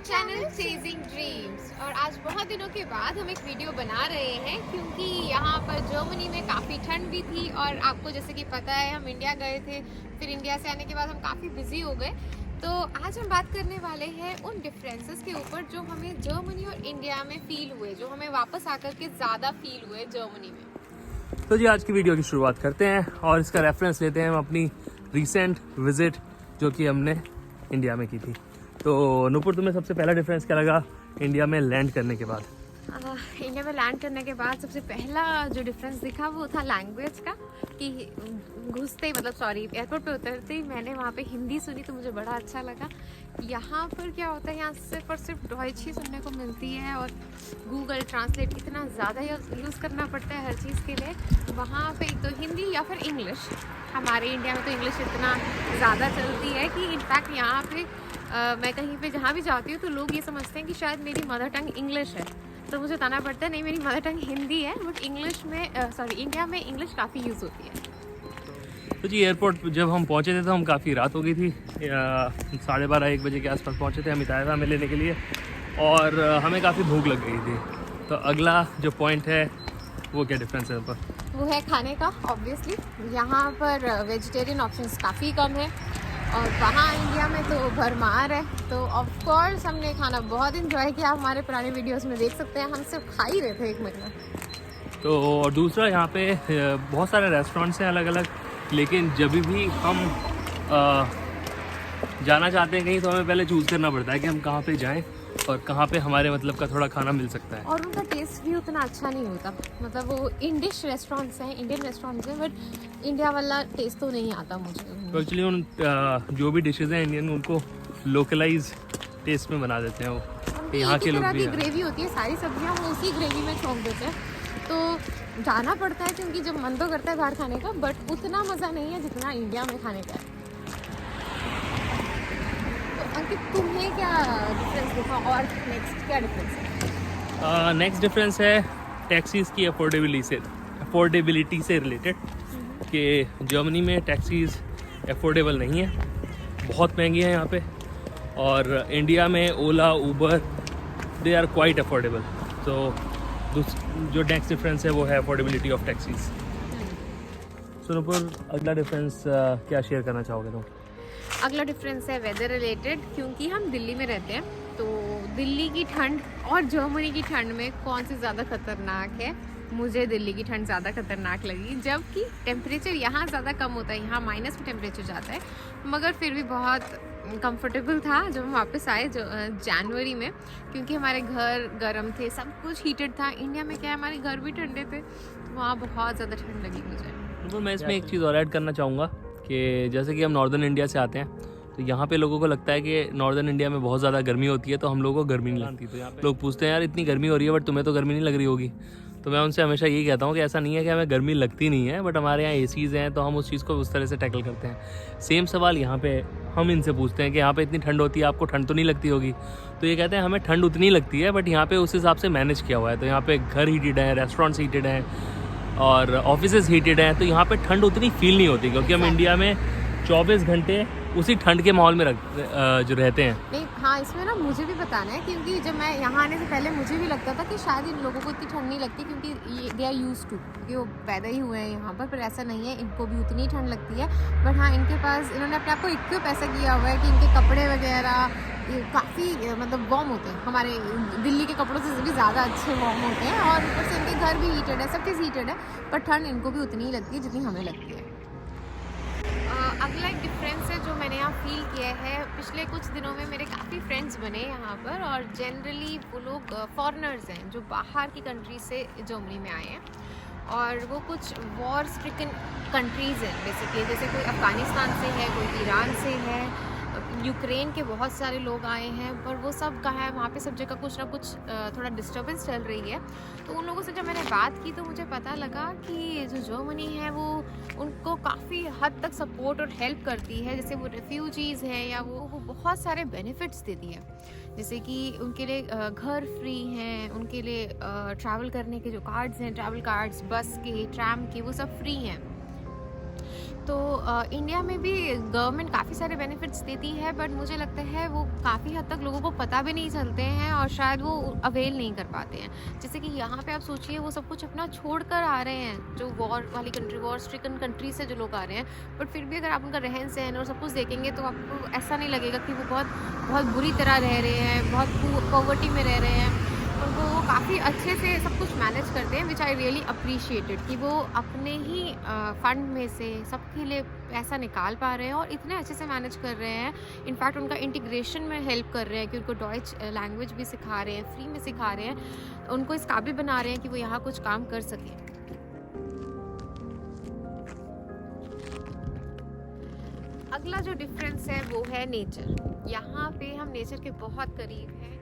Channel chasing dreams. और आज बहुत दिनों के बाद हम एक वीडियो बना रहे हैं क्योंकि यहाँ पर जर्मनी में काफ़ी ठंड भी थी और आपको जैसे कि पता है हम इंडिया गए थे, फिर इंडिया से आने के बाद हम काफ़ी बिजी हो गए। तो आज हम बात करने वाले हैं उन डिफरेंसेस के ऊपर जो हमें जर्मनी और इंडिया में फील हुए, जो हमें वापस आकर के ज़्यादा फील हुए जर्मनी में। तो जी आज की वीडियो की शुरुआत करते हैं और इसका रेफरेंस लेते हैं हम अपनी रिसेंट विजिट जो कि हमने इंडिया में की थी। तो नूपुर, तुम्हें सबसे पहला डिफरेंस क्या लगा इंडिया में लैंड करने के बाद? इंडिया में लैंड करने के बाद सबसे पहला जो डिफरेंस दिखा वो था लैंग्वेज का, कि घुसते ही एयरपोर्ट पे उतरते ही मैंने वहाँ पे हिंदी सुनी तो मुझे बड़ा अच्छा लगा। यहाँ पर क्या होता है, यहाँ सिर्फ और सिर्फ डॉइच ही सुनने को मिलती है और गूगल ट्रांसलेट इतना ज़्यादा यूज़ करना पड़ता है हर चीज़ के लिए। वहाँ पे एक तो हिंदी या फिर इंग्लिश, हमारे इंडिया में तो इंग्लिश इतना ज़्यादा चलती है कि इनफैक्ट यहाँ पे मैं कहीं पे जहाँ भी जाती हूँ तो लोग ये समझते हैं कि शायद मेरी मदर टंग इंग्लिश है, तो मुझे बताना पड़ता है नहीं, मेरी मदर टंग हिंदी है। बट इंग्लिश में इंडिया में इंग्लिश काफ़ी यूज़ होती है। तो जी एयरपोर्ट जब हम पहुँचे थे तो हम काफ़ी रात हो गई थी, 12:30-1 बजे के आसपास पहुँचे थे हम इतारा हमें लेने के लिए, और हमें काफ़ी भूख लग गई थी। तो अगला जो पॉइंट है वो क्या डिफरेंस है यहाँ पर? वो है खाने का। ऑब्वियसली यहाँ पर वेजिटेरियन ऑप्शंस काफ़ी कम है और वहाँ इंडिया में तो भरमार है। तो ऑफ कोर्स हमने खाना बहुत इंजॉय किया, हमारे पुराने वीडियोस में देख सकते हैं, हम सिर्फ खा ही रहे थे 1 महीना। तो और दूसरा यहाँ पे बहुत सारे रेस्टोरेंट्स हैं अलग अलग, लेकिन जब भी हम जाना चाहते हैं कहीं तो हमें पहले चूज़ करना पड़ता है कि हम कहाँ पे जाएं और कहाँ पे हमारे मतलब का थोड़ा खाना मिल सकता है। और उनका टेस्ट भी उतना अच्छा नहीं होता, मतलब वो इंडिश रेस्टोरेंट्स हैं, इंडियन रेस्टोरेंट्स हैं, बट इंडिया वाला टेस्ट तो नहीं आता मुझे। तो एक्चुअली उन जो भी डिशेज़ हैं इंडियन, उनको लोकलाइज टेस्ट में बना देते हैं वो, यहाँ के लोग भी। ग्रेवी होती है, सारी सब्जियाँ वो उसी ग्रेवी में छोंक देते हैं, तो जाना पड़ता है क्योंकि जब मन तो करता है बाहर खाने का, बट उतना मज़ा नहीं है जितना इंडिया में खाने का है। तो अंकित, तुम्हें क्या डिफरेंस दिखा और नेक्स्ट क्या डिफरेंस है? नेक्स्ट डिफरेंस है टैक्सीज़ की अफोर्डेबिलिटी से रिलेटेड, कि जर्मनी में टैक्सीज़ अफोर्डेबल नहीं है, बहुत महंगी है यहाँ पे, और इंडिया में ओला उबर दे आर क्वाइट अफोर्डेबल। तो जो नेक्स्ट डिफरेंस है वो है अफोर्डेबिलिटी ऑफ टैक्सीज़। सुनपुर, अगला डिफरेंस क्या शेयर करना चाहोगे तुम? अगला डिफरेंस है वेदर रिलेटेड, क्योंकि हम दिल्ली में रहते हैं, तो दिल्ली की ठंड और जर्मनी की ठंड में कौन सी ज़्यादा खतरनाक है? मुझे दिल्ली की ठंड ज़्यादा खतरनाक लगी, जबकि टेम्परेचर यहाँ ज़्यादा कम होता है, यहाँ माइनस में टेम्परेचर जाता है, मगर फिर भी बहुत कंफर्टेबल था जब हम वापस आए जनवरी में, क्योंकि हमारे घर गर्म थे, सब कुछ हीटेड था। इंडिया में क्या है, हमारे घर भी ठंडे थे, तो वहाँ बहुत ज़्यादा ठंड लगी मुझे। तो मैं इसमें एक चीज़ और ऐड करना चाहूँगा कि जैसे कि हम नॉर्दर्न इंडिया से आते हैं, तो यहाँ पे लोगों को लगता है कि नॉर्दर्न इंडिया में बहुत ज़्यादा गर्मी होती है, तो हम लोगों को गर्मी नहीं लगती। तो यहाँ पे लोग पूछते हैं यार इतनी गर्मी हो रही है बट तुम्हें तो गर्मी नहीं लग रही होगी। तो मैं उनसे हमेशा यही कहता हूँ कि ऐसा नहीं है कि हमें गर्मी लगती नहीं है, बट हमारे यहाँ एसीज़ हैं तो हम उस चीज़ को उस तरह से टैकल करते हैं। सेम सवाल यहाँ पे हम इनसे पूछते हैं कि यहाँ पे इतनी ठंड होती है, आपको ठंड तो नहीं लगती होगी? तो ये कहते हैं हमें ठंड उतनी लगती है, बट यहाँ पे उस हिसाब से मैनेज किया हुआ है। तो यहाँ पे घर हीटेड हैं, रेस्टोरेंट्स हीटेड हैं और ऑफिसेज हीटेड हैं, तो यहाँ पे ठंड उतनी फील नहीं होती, क्योंकि हम इंडिया में 24 घंटे उसी ठंड के माहौल में जो रहते हैं। नहीं, हाँ, इसमें ना मुझे भी बताना है, क्योंकि जब मैं यहाँ आने से पहले मुझे भी लगता था कि शायद इन लोगों को इतनी ठंड नहीं लगती, क्योंकि दे आर यूज्ड टू, क्योंकि वो पैदा ही हुए हैं यहाँ पर ऐसा नहीं है, इनको भी उतनी ठंड लगती है। बट हाँ, इनके पास इन्होंने अपने आप को इक्विप ऐसा किया हुआ है कि इनके कपड़े वगैरह काफ़ी मतलब वार्म होते हैं, हमारे दिल्ली के कपड़ों से भी ज़्यादा अच्छे वार्म होते हैं, और ऊपर से इनके घर भी हीटेड है, सब चीज़ हीटेड है, पर ठंड इनको भी उतनी ही लगती है जितनी हमें लगती है। अगला एक डिफरेंस है जो मैंने यहाँ फील किया है, पिछले कुछ दिनों में मेरे काफ़ी फ्रेंड्स बने यहाँ पर, और जनरली वो लोग फॉरेनर्स हैं जो बाहर की कंट्री से जर्मनी में आए हैं, और वो कुछ वॉर स्ट्रिकन कंट्रीज़ हैं बेसिकली, जैसे कोई अफ़गानिस्तान से है, कोई ईरान से है, यूक्रेन के बहुत सारे लोग आए हैं, पर वो सब कहाँ है, वहाँ पे सब जगह कुछ ना कुछ थोड़ा डिस्टर्बेंस चल रही है। तो उन लोगों से जब मैंने बात की तो मुझे पता लगा कि जो जर्मनी है वो उनको काफ़ी हद तक सपोर्ट और हेल्प करती है, जैसे वो रेफ्यूजीज़ हैं या वो बहुत सारे बेनिफिट्स देती है, जैसे कि उनके लिए घर फ्री हैं, उनके लिए ट्रैवल करने के जो कार्ड्स हैं, ट्रैवल कार्ड्स, बस के, ट्रैम के, वो सब फ्री हैं। तो इंडिया में भी गवर्नमेंट काफ़ी सारे बेनिफिट्स देती है, बट मुझे लगता है वो काफ़ी हद तक लोगों को पता भी नहीं चलते हैं और शायद वो अवेल नहीं कर पाते हैं। जैसे कि यहाँ पे आप सोचिए, वो सब कुछ अपना छोड़ कर आ रहे हैं, जो वॉर वाली कंट्री, वॉर स्ट्रिकन कंट्री से जो लोग आ रहे हैं, बट फिर भी अगर आप उनका रहन सहन और सब कुछ देखेंगे तो आपको ऐसा नहीं लगेगा कि वो बहुत बहुत बुरी तरह रह रहे हैं, बहुत पॉवर्टी में रह रहे हैं। उनको वो काफ़ी अच्छे से सब कुछ मैनेज करते हैं, विच आई रियली अप्रिशिएटेड, कि वो अपने ही फंड में से सबके लिए पैसा निकाल पा रहे हैं और इतने अच्छे से मैनेज कर रहे हैं। इनफैक्ट उनका इंटीग्रेशन में हेल्प कर रहे हैं कि उनको डॉइच लैंग्वेज भी सिखा रहे हैं, फ्री में सिखा रहे हैं, उनको इस काबिल बना रहे हैं कि वो यहाँ कुछ काम कर सकें। अगला जो डिफरेंस है वो है नेचर। यहाँ पे हम नेचर के बहुत करीब हैं,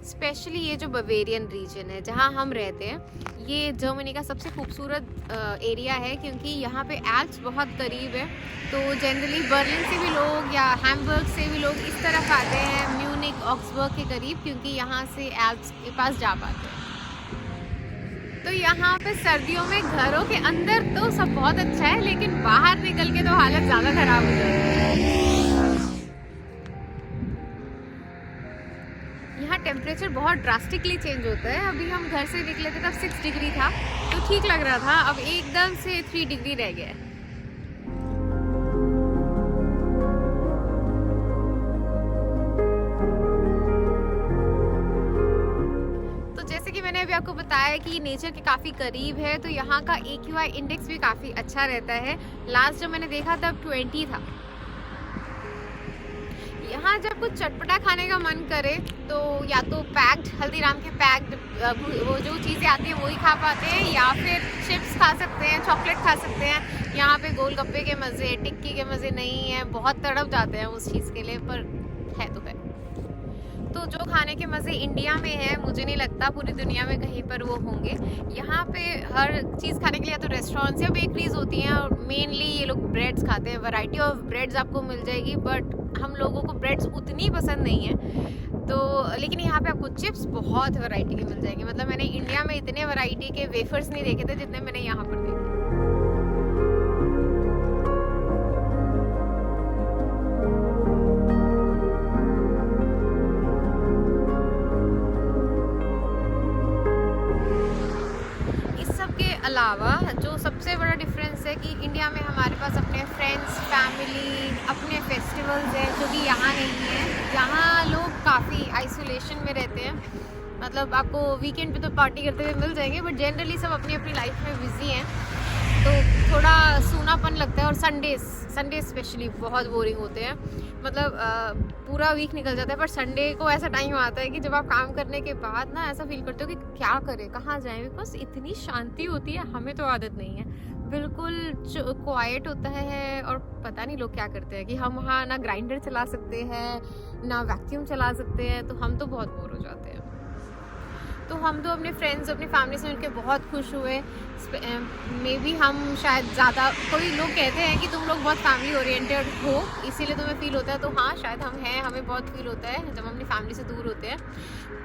स्पेशली ये जो बवेरियन रीजन है जहाँ हम रहते हैं, ये जर्मनी का सबसे खूबसूरत एरिया है, क्योंकि यहाँ पे एल्प्स बहुत करीब है। तो जनरली बर्लिन से भी लोग या हैम्बर्ग से भी लोग इस तरफ आते हैं, म्यूनिक, ऑक्सबर्ग के करीब, क्योंकि यहाँ से एल्प्स के पास जा पाते हैं। तो यहाँ पे सर्दियों में घरों के अंदर तो सब बहुत अच्छा है, लेकिन बाहर निकल के तो हालत ज़्यादा ख़राब हो जाती है। यहाँ टेम्परेचर बहुत ड्रास्टिकली चेंज होता है। अभी हम घर से निकले थे तब 6 डिग्री था, तो ठीक लग रहा था, अब एकदम से 3 डिग्री रह गया है। तो जैसे कि मैंने अभी आपको बताया कि नेचर के काफ़ी करीब है, तो यहाँ का AQI इंडेक्स भी काफ़ी अच्छा रहता है। लास्ट जब मैंने देखा तब 20 था। यहाँ जब कुछ चटपटा खाने का मन करे तो या तो पैक्ड, हल्दीराम के पैक्ड वो जो चीज़ें आती हैं वही खा पाते हैं, या फिर चिप्स खा सकते हैं, चॉकलेट खा सकते हैं। यहाँ पे गोलगप्पे के मज़े, टिक्की के मज़े नहीं हैं, बहुत तड़प जाते हैं उस चीज़ के लिए, पर है तो है। तो जो खाने के मज़े इंडिया में है, मुझे नहीं लगता पूरी दुनिया में कहीं पर वो होंगे। यहाँ पे हर चीज़ खाने के लिए या तो रेस्टोरेंट्स या बेकरीज होती हैं, और मेनली ये लोग ब्रेड्स खाते हैं। वैरायटी ऑफ ब्रेड्स आपको मिल जाएगी, बट हम लोगों को ब्रेड्स उतनी पसंद नहीं है। तो लेकिन यहाँ पे आपको चिप्स बहुत वैरायटी के मिल जाएंगे। मतलब मैंने इंडिया में इतने वैरायटी के वेफर्स नहीं देखे थे जितने मैंने यहाँ पर देखे। अलावा जो सबसे बड़ा डिफरेंस है कि इंडिया में हमारे पास अपने फ्रेंड्स, फैमिली, अपने फेस्टिवल्स हैं, जो कि यहाँ नहीं है। यहाँ लोग काफ़ी आइसोलेशन में रहते हैं। मतलब आपको वीकेंड पे तो पार्टी करते हुए मिल जाएंगे, बट जनरली सब अपनी अपनी लाइफ में बिजी हैं, तो थोड़ा सूनापन लगता है। और संडे स्पेशली बहुत बोरिंग होते हैं। मतलब पूरा वीक निकल जाता है, पर संडे को ऐसा टाइम आता है कि जब आप काम करने के बाद ना ऐसा फील करते हो कि क्या करें, कहाँ जाएं, बिकॉज इतनी शांति होती है। हमें तो आदत नहीं है, बिल्कुल क्वाइट होता है। और पता नहीं लोग क्या करते हैं कि हम वहाँ ना ग्राइंडर चला सकते हैं, ना वैक्यूम चला सकते हैं, तो हम तो बहुत बोर हो जाते हैं। तो हम तो अपने फ्रेंड्स, अपनी फैमिली से मिलकर बहुत खुश हुए। मे बी हम शायद ज़्यादा, कोई लोग कहते हैं कि तुम लोग बहुत फैमिली ओरिएंटेड हो, इसीलिए तुम्हें फ़ील होता है। तो हाँ, शायद हम हैं, हमें बहुत फील होता है जब हम अपनी फैमिली से दूर होते हैं।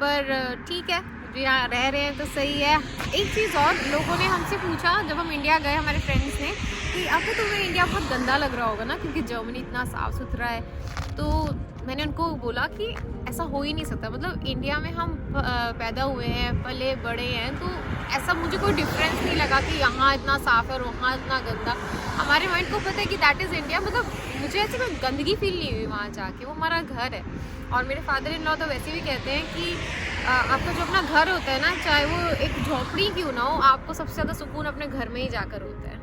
पर ठीक है, यहाँ रह रहे हैं तो सही है। एक चीज़ और, लोगों ने हमसे पूछा जब हम इंडिया गए, हमारे फ्रेंड्स ने, कि अब तो तुम्हें इंडिया बहुत गंदा लग रहा होगा ना, क्योंकि जर्मनी इतना साफ़ सुथरा है। तो मैंने उनको बोला कि ऐसा हो ही नहीं सकता। मतलब इंडिया में हम पैदा हुए हैं, पले बड़े हैं, तो ऐसा मुझे कोई डिफरेंस नहीं लगा कि यहाँ इतना साफ़ है और वहाँ इतना गंदा। हमारे माइंड को पता है कि दैट इज़ इंडिया। मतलब मुझे ऐसे कोई गंदगी फील नहीं हुई वहाँ जाके, वो हमारा घर है। और मेरे फादर इन लॉ तो वैसे भी कहते हैं कि आपका जो अपना घर होता है ना, चाहे वो एक झोपड़ी क्यों ना हो, आपको सबसे ज़्यादा सुकून अपने घर में ही जाकर होता है।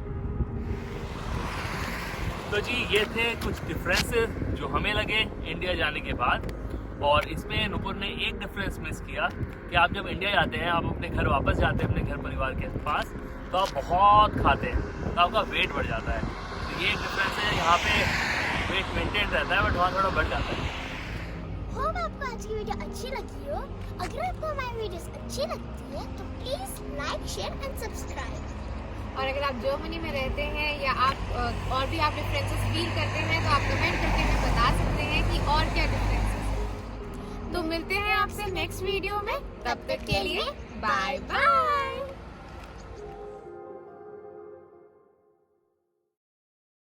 तो जी, ये थे कुछ डिफरेंसेस जो हमें लगे इंडिया जाने के बाद। और इसमें नुपुर ने एक डिफरेंस मिस किया कि आप जब इंडिया जाते हैं, आप अपने घर वापस जाते हैं, अपने घर परिवार के पास, तो आप बहुत खाते हैं, तो आपका वेट बढ़ जाता है। तो ये डिफरेंस है, यहाँ पे वेट मेंटेन रहता है, बट वहाँ थोड़ा बढ़ जाता है। होप आपको आज की वीडियो अच्छी लगी हो। अगर आपको हमारी वीडियोस अच्छी लगती है तो please like, share and subscribe. और अगर आप जर्मनी में रहते हैं या आप और भी आप डिफरेंसेस फील करते हैं, तो आप कमेंट करके हमें बता सकते हैं कि और क्या डिफरेंसेस है। तो मिलते हैं आपसे नेक्स्ट वीडियो में, तब तक के लिए बाय बाय।